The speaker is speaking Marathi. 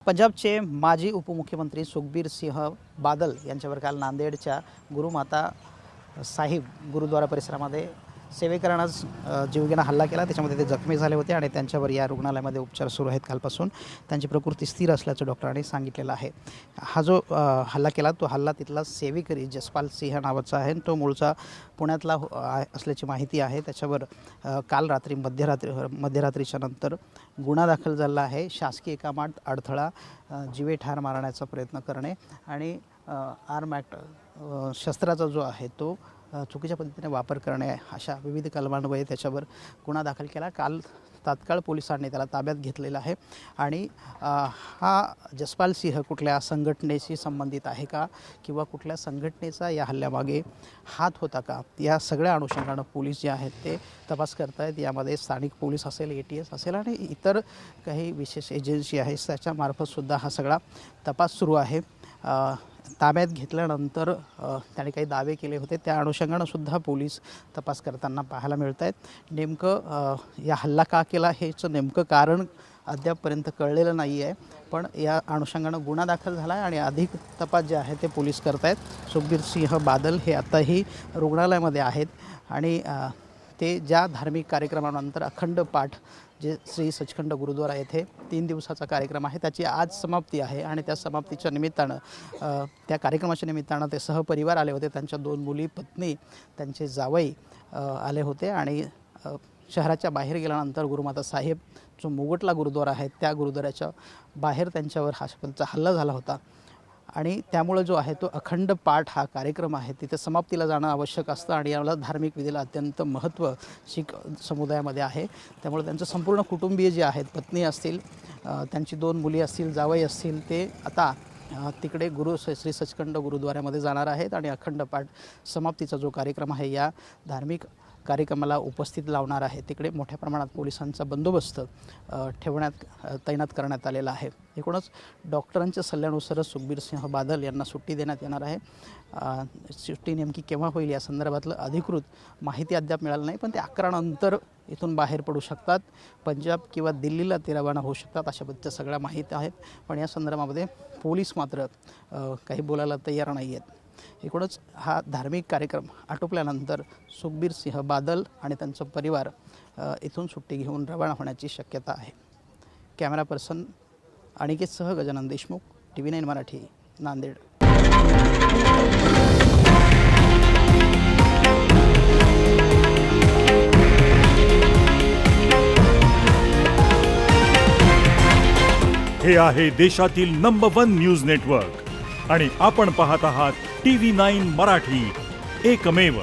पंजाबचे माजी उपमुख्यमंत्री सुखबीर सिंह बादल यांच्यावर काल नांदेडच्या गुरुमाता साहिब गुरुद्वारा परिसरामध्ये सेवेकरांनाच जीवघेणा हल्ला केला। त्याच्यामध्ये ते जखमी झाले होते आणि त्यांच्यावर या रुग्णालयामध्ये उपचार सुरू आहेत। कालपासून त्यांची प्रकृती स्थिर असल्याचं डॉक्टरांनी सांगितलेलं आहे। हा जो हल्ला केला तो हल्ला तिथला सेवेकरी जसपाल सिंह नावाचा आहे। तो मूळचा पुण्यातला असल्याची माहिती आहे। त्याच्यावर काल रात्री मध्यरात्रीच्या नंतर गुन्हा दाखल झाला आहे। शासकीय कामात अडथळा, जीवे ठार मारण्याचा प्रयत्न करणे आणि आर्म ॲक्ट शस्त्राचा जो आहे तो चुकीच्या पद्धतीने वापर करणे अशा विविध कलमांमुळे त्याच्यावर गुन्हा दाखल केला। काल तात्काळ पोलिसांनी त्याला ताब्यात घेतलेला आहे आणि हा जसपाल सिंह कुठल्या संघटनेशी संबंधित आहे का किंवा कुठल्या संघटनेचा या हल्ल्यामागे हात होता का, या सगळ्या अनुषंगानं पोलीस जे आहेत ते तपास करत आहेत। यामध्ये स्थानिक पोलीस असेल, ATS असेल आणि इतर काही विशेष एजन्सी आहे त्याच्यामार्फतसुद्धा हा सगळा तपास सुरू आहे। ताब्यात घेतल्यानंतर त्याने काही दावे केले होते, त्या अनुषंगानं सुद्धा पोलीस तपास करताना पाहायला मिळत आहेत। नेमकं या हल्ला का केला हेचं नेमकं कारण अद्यापपर्यंत कळलेलं नाही आहे, पण या अनुषंगानं गुन्हा दाखल झाला आहे आणि अधिक तपास जे आहे ते पोलीस करत आहेत। सुखबीर सिंह बादल हे आत्ताही रुग्णालयामध्ये आहेत आणि ते ज्या धार्मिक कार्यक्रमानंतर अखंड पाठ जे श्री सचखंड गुरुद्वारा येथे 3 दिवसाचा कार्यक्रम आहे त्याची आज समाप्ती आहे आणि त्या समाप्तीच्या निमित्तानं त्या कार्यक्रमाच्या निमित्तानं ते सहपरिवार आले होते। त्यांच्या 2 मुली, पत्नी, त्यांचे जावई आले होते आणि शहराच्या बाहेर गेल्यानंतर गुरुमाता साहेब जो मुगटला गुरुद्वारा आहे त्या गुरुद्वाराच्या बाहेर त्यांच्यावर हा हल्ला झाला होता आणि त्यामुळे जो आहे तो अखंड पाठ हा कार्यक्रम आहे तिथे समाप्तीला जाणं आवश्यक असतं आणि याला धार्मिक विधीला अत्यंत महत्त्व शीख समुदायामध्ये आहे। त्यामुळे त्यांचं संपूर्ण कुटुंबीय जे आहेत, पत्नी असतील, त्यांची 2 मुली असतील, जावई असतील, ते आता तिकडे श्री सचखंड गुरुद्वाऱ्यामध्ये जाणार आहेत आणि अखंड पाठ समाप्तीचा जो कार्यक्रम आहे या धार्मिक कार्यक्रमाला उपस्थित लावणार आहे। तिकडे मोठ्या प्रमाणात पोलिसांचा बंदोबस्त तैनात करण्यात आलेला आहे। एकूणच डॉक्टरांच्या सल्ल्यानुसारच सुखबीर सिंह बादल यांना सुट्टी देण्यात येणार आहे। सुट्टी नेमकी केव्हा होईल या संदर्भातलं अधिकृत माहिती अद्याप मिळाली नाही, पण ते 11 नंतर इथून बाहेर पडू शकतात, पंजाब किंवा दिल्लीला ते रवाना होऊ शकतात अशा पद्धतीच्या सगळ्या माहिती आहेत। पण या संदर्भामध्ये पोलीस मात्र काही बोलायला तयार नाही आहेत। एकूणच हा धार्मिक कार्यक्रम आटोपल्यानंतर सुखबीर सिंह बादल आणि त्यांचा परिवार इथून सुट्टी घेऊन रवाना होण्याची शक्यता आहे। कॅमेरा पर्सन अनिकेतसह गजानन देशमुख, TV9 मराठी, नांदेड। हे आहे देशातील नंबर 1 न्यूज नेटवर्क आणि आपण पाहत आहात TV9 मराठी, एकमेव।